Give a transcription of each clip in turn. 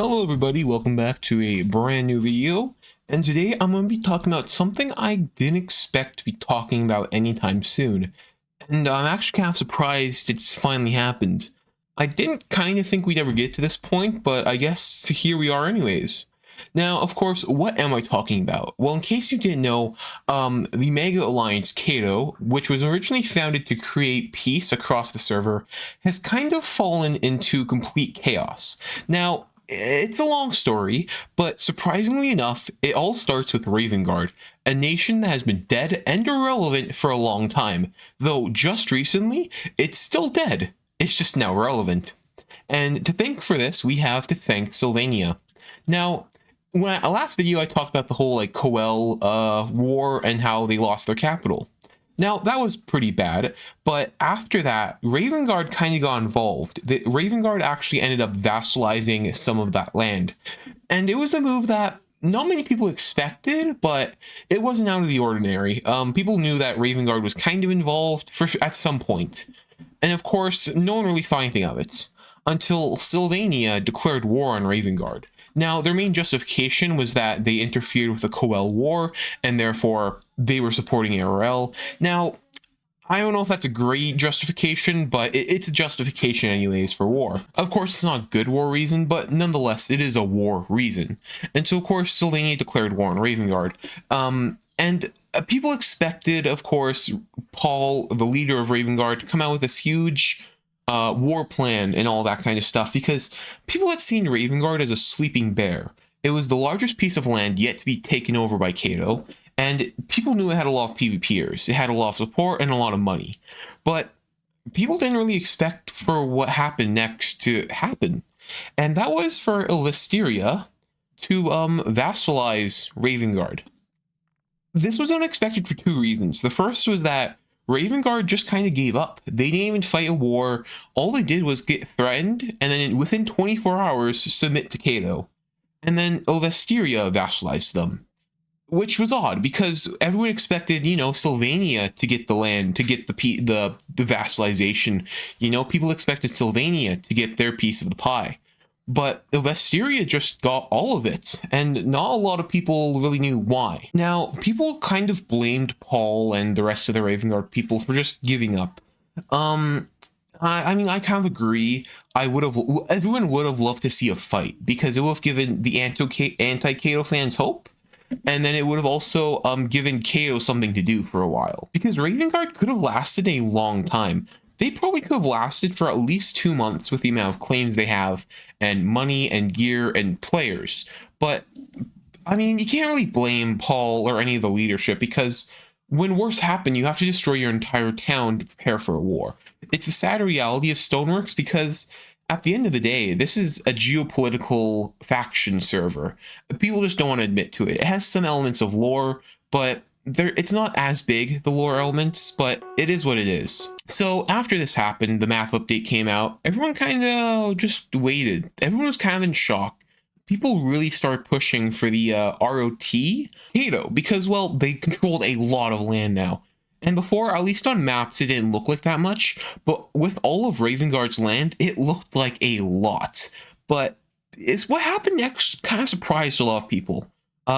Hello everybody, welcome back to a brand new video, and today I'm going to be talking about something I didn't expect to be talking about anytime soon, and I'm actually kind of surprised it's finally happened. I didn't kind of think we'd ever get to this point, but I guess here we are anyways. Now, of course, what am I talking about? Well, in case you didn't know, the Mega Alliance Kato, which was originally founded to create peace across the server, has kind of fallen into complete chaos. Now, it's a long story, but surprisingly enough, it all starts with Ravengard, a nation that has been dead and irrelevant for a long time, though just recently, it's still dead. It's just now relevant. And to thank for this, we have to thank Sylvania. Now, when last video I talked about the whole Coel war and how they lost their capital. Now, that was pretty bad, but after that, Ravengard kind of got involved. Ravengard actually ended up vassalizing some of that land. And it was a move that not many people expected, but it wasn't out of the ordinary. People knew that Ravengard was kind of involved at some point. And of course, no one really thought anything of it, until Sylvania declared war on Ravengard. Now, their main justification was that they interfered with the Coel War, and therefore they were supporting ARL. Now, I don't know if that's a great justification, but it's a justification anyways for war. Of course, it's not a good war reason, but nonetheless, it is a war reason. And so, of course, Sylvania declared war on Ravengard. And people expected, of course, Paul, the leader of Ravengard, to come out with this huge war plan and all that kind of stuff, because people had seen Ravengard as a sleeping bear. It was the largest piece of land yet to be taken over by Kato, and people knew it had a lot of PvPers. It had a lot of support and a lot of money. But people didn't really expect for what happened next to happen. And that was for Ilvesteria to vassalize Ravengard. This was unexpected for two reasons. The first was that Ravengard just kind of gave up. They didn't even fight a war. All they did was get threatened, and then within 24 hours, submit to Kato. And then Ilvesteria vassalized them. Which was odd, because everyone expected, Sylvania to get the land, to get the vassalization. People expected Sylvania to get their piece of the pie. But Ilvesteria just got all of it, and not a lot of people really knew why. Now, people kind of blamed Paul and the rest of the Ravengard people for just giving up. I mean, I kind of agree. Everyone would have loved to see a fight, because it would have given the anti-Kato fans hope, and then it would have also given Kato something to do for a while. Because Ravengard could have lasted a long time. They probably could have lasted for at least 2 months with the amount of claims they have, and money and gear and players. But, I mean, you can't really blame Paul or any of the leadership, because when wars happen, you have to destroy your entire town to prepare for a war. It's the sad reality of Stoneworks, because at the end of the day, this is a geopolitical faction server. People just don't want to admit to it. It has some elements of lore, but it's not as big, the lore elements, but it is what it is. So after this happened, the map update came out, everyone kind of just waited. Everyone was kind of in shock. People really started pushing for the ROT Kato, because, well, they controlled a lot of land now. And before, at least on maps, it didn't look like that much, but with all of Ravengard's land, it looked like a lot. But what happened next kind of surprised a lot of people.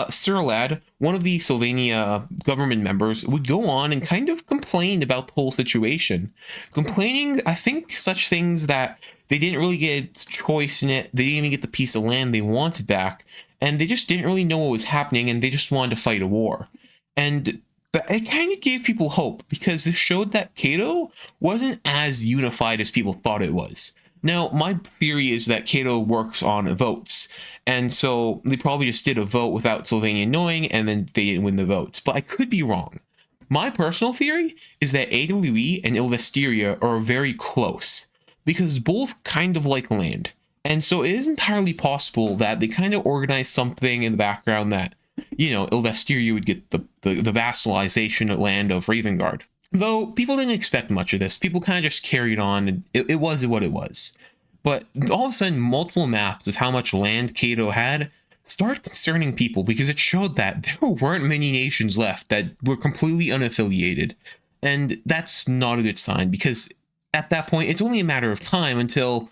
Sir Lad, one of the Sylvania government members, would go on and kind of complain about the whole situation. Complaining, I think, such things that they didn't really get choice in it, they didn't even get the piece of land they wanted back, and they just didn't really know what was happening, and they just wanted to fight a war. And it kind of gave people hope, because this showed that Kato wasn't as unified as people thought it was. Now, my theory is that Kato works on votes, and so they probably just did a vote without Sylvania knowing, and then they didn't win the votes, but I could be wrong. My personal theory is that AWE and Ilvesteria are very close, because both kind of like land, and so it is entirely possible that they kind of organized something in the background that, Ilvesteria would get the vassalization of land of Ravengard. Though people didn't expect much of this, people kind of just carried on, and it was what it was. But all of a sudden, multiple maps of how much land Kato had started concerning people, because it showed that there weren't many nations left that were completely unaffiliated. And that's not a good sign, because at that point, it's only a matter of time until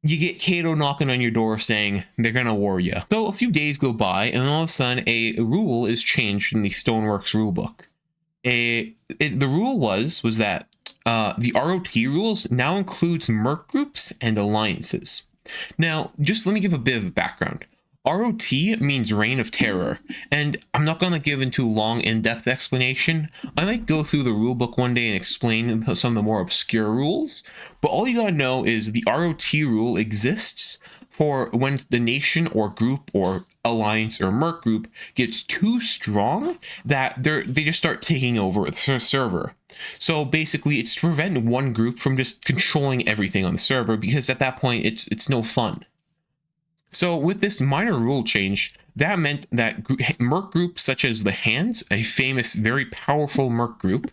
you get Cato knocking on your door saying they're gonna war you. So a few days go by, and all of a sudden a rule is changed in the Stoneworks rulebook. The rule was that the ROT rules now includes merc groups and alliances. Now, just let me give a bit of a background. ROT means Reign of Terror, and I'm not going to give into a long, in-depth explanation. I might go through the rulebook one day and explain some of the more obscure rules, but all you gotta know is the ROT rule exists for when the nation or group or alliance or merc group gets too strong that they just start taking over the server. So basically, it's to prevent one group from just controlling everything on the server, because at that point, it's no fun. So with this minor rule change, that meant that merc groups such as the Hands, a famous, very powerful merc group,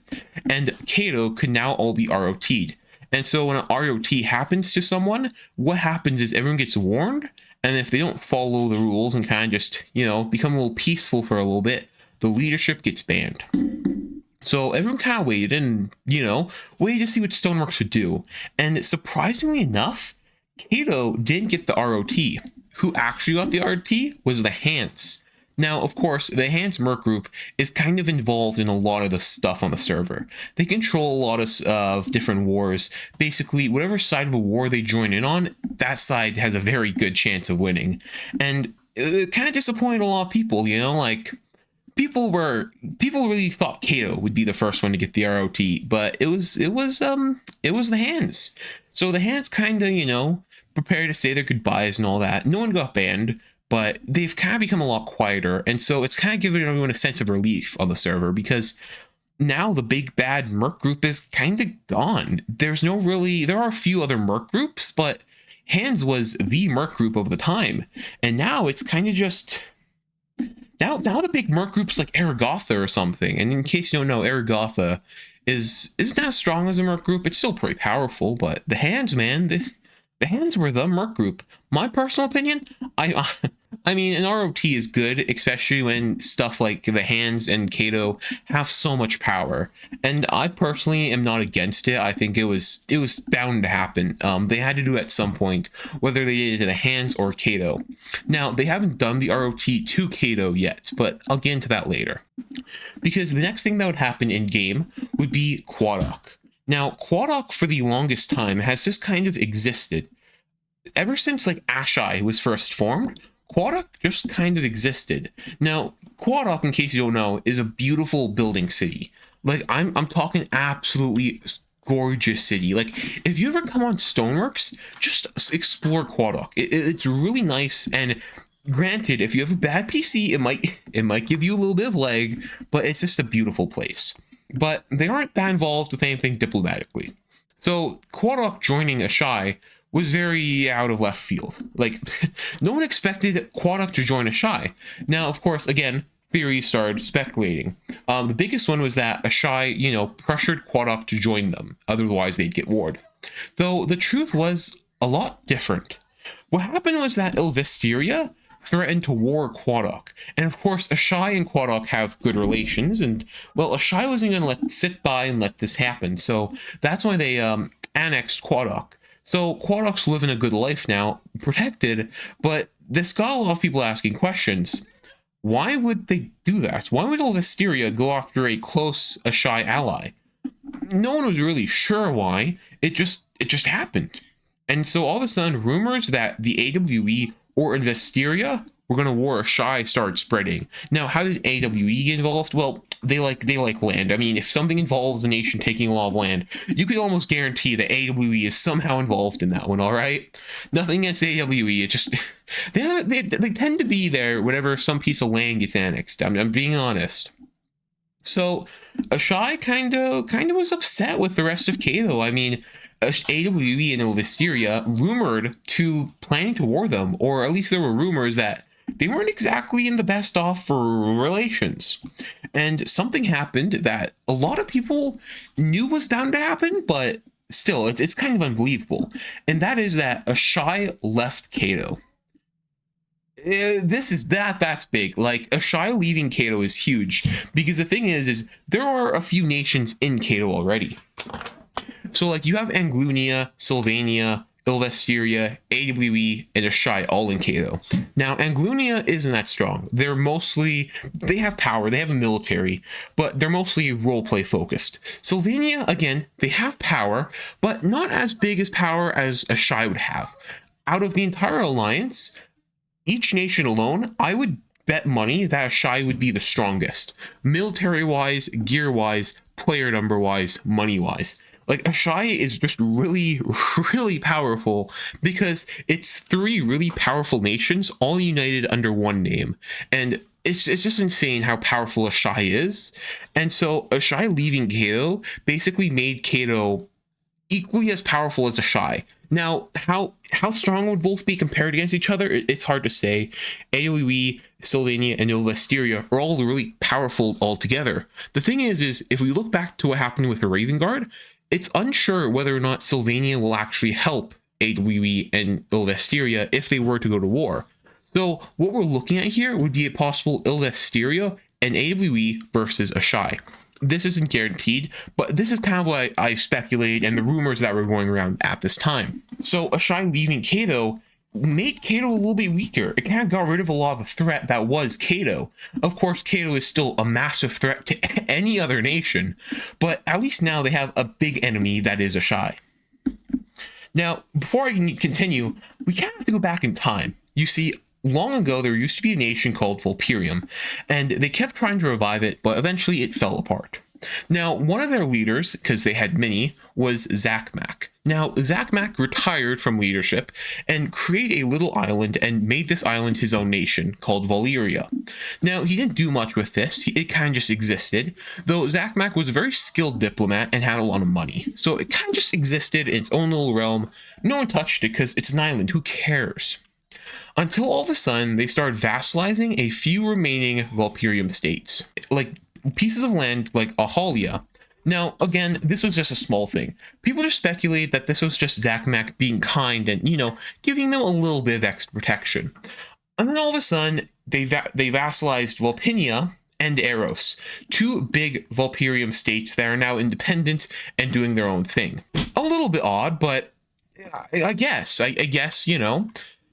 and Cato could now all be ROT'd. And so when an ROT happens to someone, what happens is everyone gets warned, and if they don't follow the rules and kind of just, become a little peaceful for a little bit, the leadership gets banned. So everyone kind of waited and, waited to see what Stoneworks would do. And surprisingly enough, Cato didn't get the ROT. Who actually got the ROT was the Hands. Now, of course, the Hands merc group is kind of involved in a lot of the stuff on the server. They control a lot of different wars. Basically, whatever side of a war they join in on, that side has a very good chance of winning. And it kind of disappointed a lot of people, people really thought Cato would be the first one to get the ROT, but it was the Hands. So the Hands kind of, prepared to say their goodbyes and all that. No one got banned, but they've kind of become a lot quieter, and so it's kind of giving everyone a sense of relief on the server, because now the big bad merc group is kind of gone. There are a few other merc groups, but Hands was the merc group of the time, and now it's kind of just now the big merc groups like Aragotha or something. And in case you don't know, Aragotha isn't as strong as a merc group. It's still pretty powerful, but the Hands, man, the Hands were the merc group. My personal opinion, I mean, an ROT is good, especially when stuff like the Hands and Cato have so much power. And I personally am not against it. I think it was bound to happen. They had to do it at some point, whether they did it to the Hands or Cato. Now, they haven't done the ROT to Cato yet, but I'll get into that later. Because the next thing that would happen in game would be Quadoc. Now, Quadoc for the longest time has just kind of existed. Ever since Ashai was first formed, Quadoc just kind of existed. Now, Quadoc, in case you don't know, is a beautiful building city. I'm talking absolutely gorgeous city. If you ever come on Stoneworks, just explore Quadoc. It's really nice, and granted, if you have a bad PC, it might give you a little bit of lag, but it's just a beautiful place. But they aren't that involved with anything diplomatically. So Quadoc joining Ashai was very out of left field. No one expected Quadoc to join Ashai. Now, of course, again, theories started speculating. The biggest one was that Ashai, pressured Quadoc to join them. Otherwise, they'd get warred. Though the truth was a lot different. What happened was that Ilvisteria threatened to war Quadoc. And of course, Ashai and Quadoc have good relations, and, well, Ashai wasn't going to sit by and let this happen, so that's why they annexed Quadoc. So Quadoc's living a good life now, protected, but this got a lot of people asking questions. Why would they do that? Why would Ilvisteria go after a close Ashai ally? No one was really sure why. It just happened. And so all of a sudden, rumors that the AWE or Ilvisteria were going to war Ashai started spreading. Now, how did AWE get involved? Well, they like land. I mean, if something involves a nation taking a lot of land, you could almost guarantee that AWE is somehow involved in that one, all right? Nothing against AWE, it just... They tend to be there whenever some piece of land gets annexed. I'm being honest. So, Ashai kind of was upset with the rest of Cato. I mean, AWE and Ilvisteria rumored to planning to war them, or at least there were rumors that they weren't exactly in the best off for relations. And something happened that a lot of people knew was bound to happen, but still, it's kind of unbelievable. And that is that Ashai left Cato. That's big. Ashai leaving Cato is huge, because the thing is there are a few nations in Cato already. So you have Anglunia, Sylvania, Ilvesteria, AWE, and Ashai all in Cato. Now, Anglunia isn't that strong. They have power, they have a military, but they're mostly roleplay focused. Sylvania, again, they have power, but not as big as power as Ashai would have. Out of the entire alliance, each nation alone, I would bet money that Ashai would be the strongest. Military-wise, gear-wise, player number-wise, money-wise. Like, Ashai is just really, really powerful because it's three really powerful nations all united under one name. And it's just insane how powerful Ashai is. And so Ashai leaving Cato basically made Cato equally as powerful as Ashai. Now, how strong would both be compared against each other? It's hard to say. AoE, Sylvania, and Ilvesteria are all really powerful altogether. The thing is if we look back to what happened with the Raven Guard, it's unsure whether or not Sylvania will actually help AoE and Ilvesteria if they were to go to war. So what we're looking at here would be a possible Ilvesteria and AoE versus Ashai. This isn't guaranteed, but this is kind of what I speculated and the rumors that were going around at this time. So Ashai leaving Cato made Cato a little bit weaker. It kind of got rid of a lot of the threat that was Cato. Of course, Cato is still a massive threat to any other nation, but at least now they have a big enemy that is Ashai. Now, before I can continue, we kind of have to go back in time. You see, long ago, there used to be a nation called Vulperium, and they kept trying to revive it, but eventually it fell apart. Now, one of their leaders, because they had many, was Zakmak. Now, Zakmak retired from leadership and created a little island and made this island his own nation, called Valyria. Now, he didn't do much with this, it kind of just existed, though Zakmak was a very skilled diplomat and had a lot of money. So it kind of just existed in its own little realm. No one touched it because it's an island, who cares? Until all of a sudden, they started vassalizing a few remaining Vulperium states, like pieces of land like Ahalia. Now, again, this was just a small thing. People just speculate that this was just Zakmak being kind and, giving them a little bit of extra protection. And then all of a sudden, they vassalized Vulpinia and Eros, two big Vulperium states that are now independent and doing their own thing. A little bit odd, but I guess,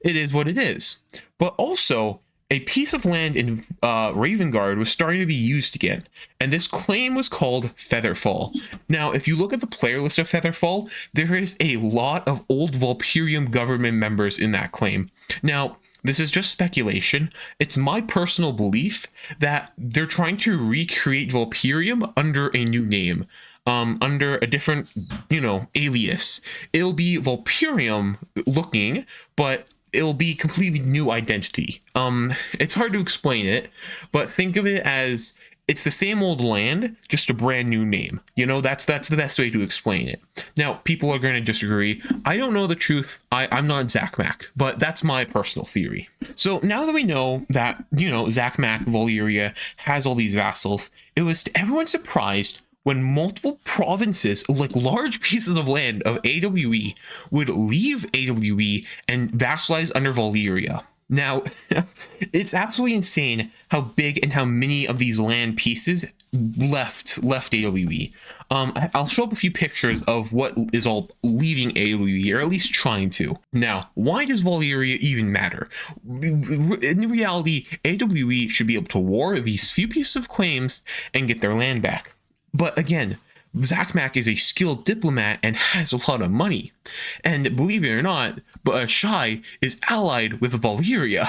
it is what it is. But also, a piece of land in Ravengard was starting to be used again, and this claim was called Featherfall. Now, if you look at the player list of Featherfall, there is a lot of old Vulperium government members in that claim. Now, this is just speculation. It's my personal belief that they're trying to recreate Vulperium under a new name. Under a different, alias. It'll be Vulperium looking, but it'll be completely new identity. It's hard to explain it, but think of it as it's the same old land, just a brand new name. That's the best way to explain it. Now, people are going to disagree. I don't know the truth. I'm not Zakmak, but that's my personal theory. So now that we know that, Zakmak, Valyria has all these vassals, it was to everyone's surprise when multiple provinces, like large pieces of land of AWE, would leave AWE and vassalize under Valyria. Now, it's absolutely insane how big and how many of these land pieces left AWE. I'll show up a few pictures of what is all leaving AWE, or at least trying to. Now, why does Valyria even matter? In reality, AWE should be able to war these few pieces of claims and get their land back. But again, Zakmak is a skilled diplomat and has a lot of money. And believe it or not, but Ashai is allied with Valyria.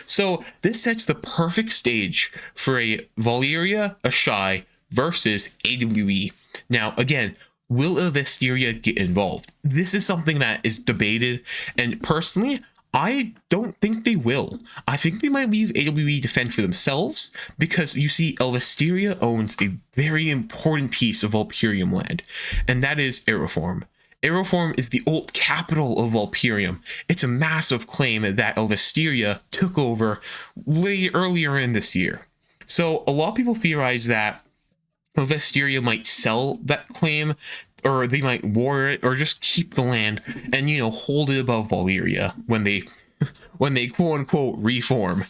So this sets the perfect stage for a Valyria Ashai versus AWE. Now, again, will Ilvesteria get involved? This is something that is debated, and personally, I don't think they will. I think they might leave AWE to fend for themselves, because you see, Ilvesteria owns a very important piece of Vulperium land, and that is Aeroform. Aeroform is the old capital of Vulperium. It's a massive claim that Ilvesteria took over way earlier in this year. So a lot of people theorize that Ilvesteria might sell that claim, or they might war it, or just keep the land and, hold it above Valyria when they quote unquote reform.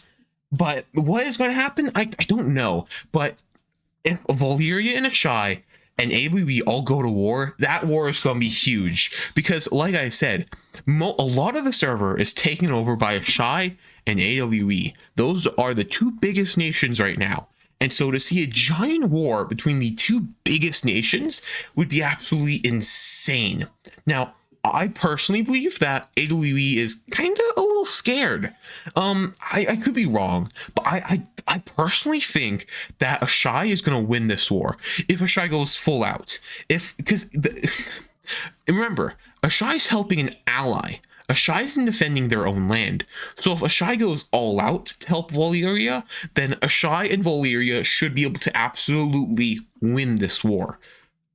But what is going to happen? I don't know. But if Valyria and Ashai and AWE all go to war, that war is going to be huge. Because, like I said, a lot of the server is taken over by Shy and AWE. Those are the two biggest nations right now. And so to see a giant war between the two biggest nations would be absolutely insane. Now, I personally believe that AWE is kind of a little scared. I could be wrong, but I personally think that Ashai is going to win this war if Ashai goes full out. Remember, Ashai's helping an ally. Ashai isn't defending their own land. So if Ashai goes all out to help Valyria, then Ashai and Valyria should be able to absolutely win this war.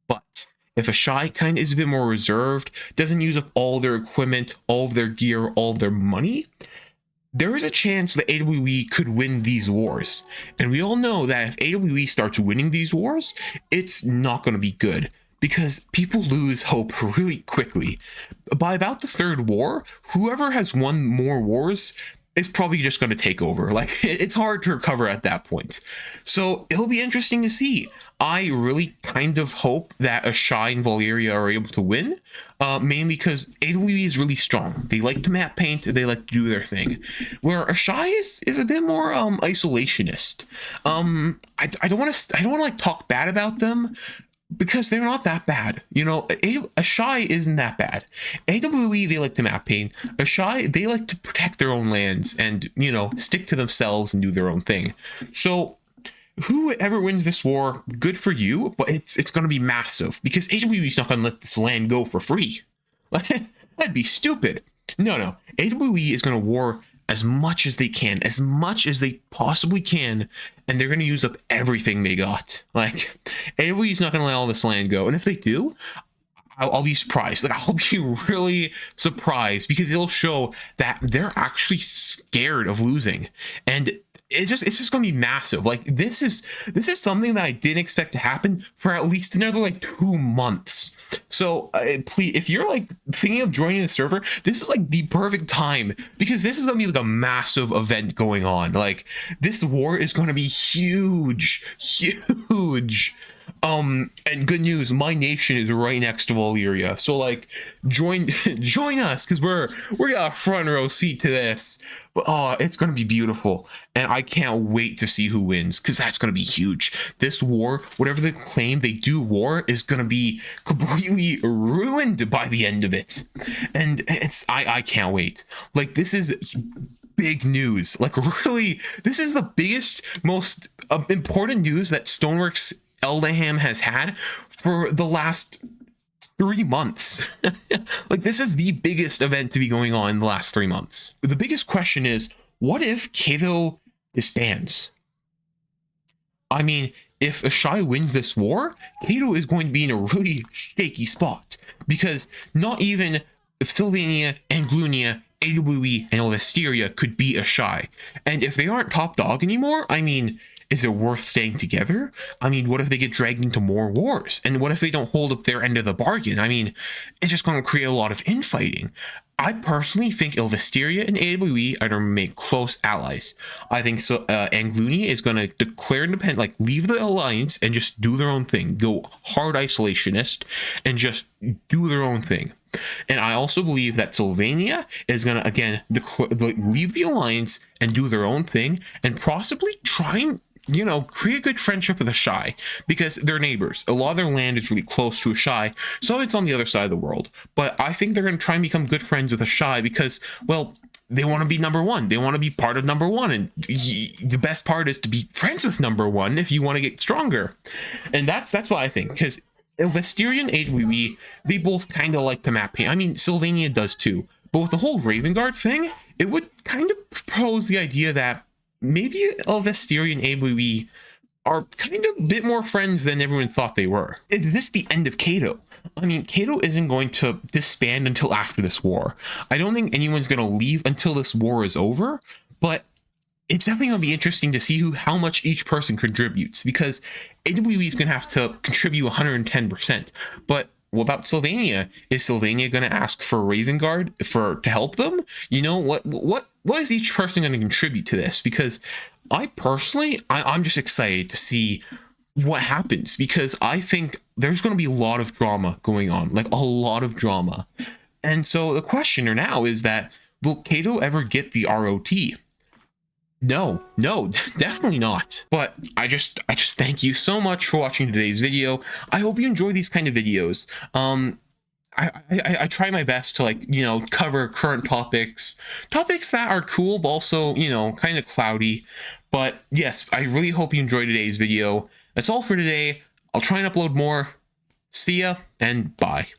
But if Ashai kind of is a bit more reserved, doesn't use up all their equipment, all of their gear, all of their money, there is a chance that AWE could win these wars. And we all know that if AWE starts winning these wars, it's not going to be good, because people lose hope really quickly. By about the third war, whoever has won more wars is probably just going to take over. Like, it's hard to recover at that point. So it'll be interesting to see. I really kind of hope that Ashai and Valyria are able to win, mainly because AWE is really strong. They like to map paint, they like to do their thing. Where Ashai is a bit more isolationist. I don't want to like talk bad about them, because they're not that bad. You know, Ashai isn't that bad. AWE, they like to map paint. Ashai, they like to protect their own lands and, you know, stick to themselves and do their own thing. So whoever wins this war, good for you, but it's going to be massive, because AWE is not going to let this land go for free. That'd be stupid. No. AWE is going to war as much as they can, as much as they possibly can, and they're going to use up everything they got. Like, AWE is not going to let all this land go, and if they do, I'll be surprised. Like, I'll be really surprised, because it'll show that they're actually scared of losing, and it's just going to be massive. Like, this is something that I didn't expect to happen for at least another like 2 months. So please, if you're like thinking of joining the server, this is like the perfect time, because this is going to be like a massive event going on. Like, this war is going to be huge. And good news, my nation is right next to Valyria, so like join us, because we got a front row seat to this. But it's gonna be beautiful, and I can't wait to see who wins, because that's gonna be huge. This war, whatever they claim they do war, is gonna be completely ruined by the end of it, and I can't wait. Like, this is big news. Like, really, this is the biggest, most important news that Stoneworks Eldaham has had for the last 3 months. Like, this is the biggest event to be going on in the last 3 months. The biggest question is, what if Kato disbands? I mean, if Ashai wins this war, Kato is going to be in a really shaky spot, because not even Sylvania and Glunia, AWE, and Elvesteria could beat Ashai. And if they aren't top dog anymore, I mean, is it worth staying together? I mean, what if they get dragged into more wars? And what if they don't hold up their end of the bargain? I mean, it's just going to create a lot of infighting. I personally think Elvesteria and AWE are going to make close allies. I think so. Anglunia is going to declare independent, like leave the alliance and just do their own thing. Go hard isolationist and just do their own thing. And I also believe that Sylvania is going to, again, leave the alliance and do their own thing, and possibly try and, you know, create a good friendship with Ashai, because they're neighbors. A lot of their land is really close to Ashai, so it's on the other side of the world. But I think they're going to try and become good friends with Ashai, because, well, they want to be number one. They want to be part of number one. And the best part is to be friends with number one if you want to get stronger. And that's what I think, because Elvesteria and AWE, they both kind of like to map paint. I mean, Sylvania does too. But with the whole Raven Guard thing, it would kind of propose the idea that maybe Elvesteria and AWE are kind of a bit more friends than everyone thought they were. Is this the end of Kato? I mean, Kato isn't going to disband until after this war. I don't think anyone's going to leave until this war is over, but it's definitely going to be interesting to see how much each person contributes, because AWE is going to have to contribute 110%. But what about Sylvania? Is Sylvania going to ask for Raven Guard to help them? You know, what is each person going to contribute to this? Because I personally, I'm just excited to see what happens, because I think there's going to be a lot of drama going on, like a lot of drama. And so the question now is that, will Kato ever get the ROT? No, no, definitely not. But I just thank you so much for watching today's video. I hope you enjoy these kind of videos. I try my best to, like, cover current topics that are cool, but also, kind of cloudy. But yes, I really hope you enjoyed today's video. That's all for today. I'll try and upload more. See ya, and bye.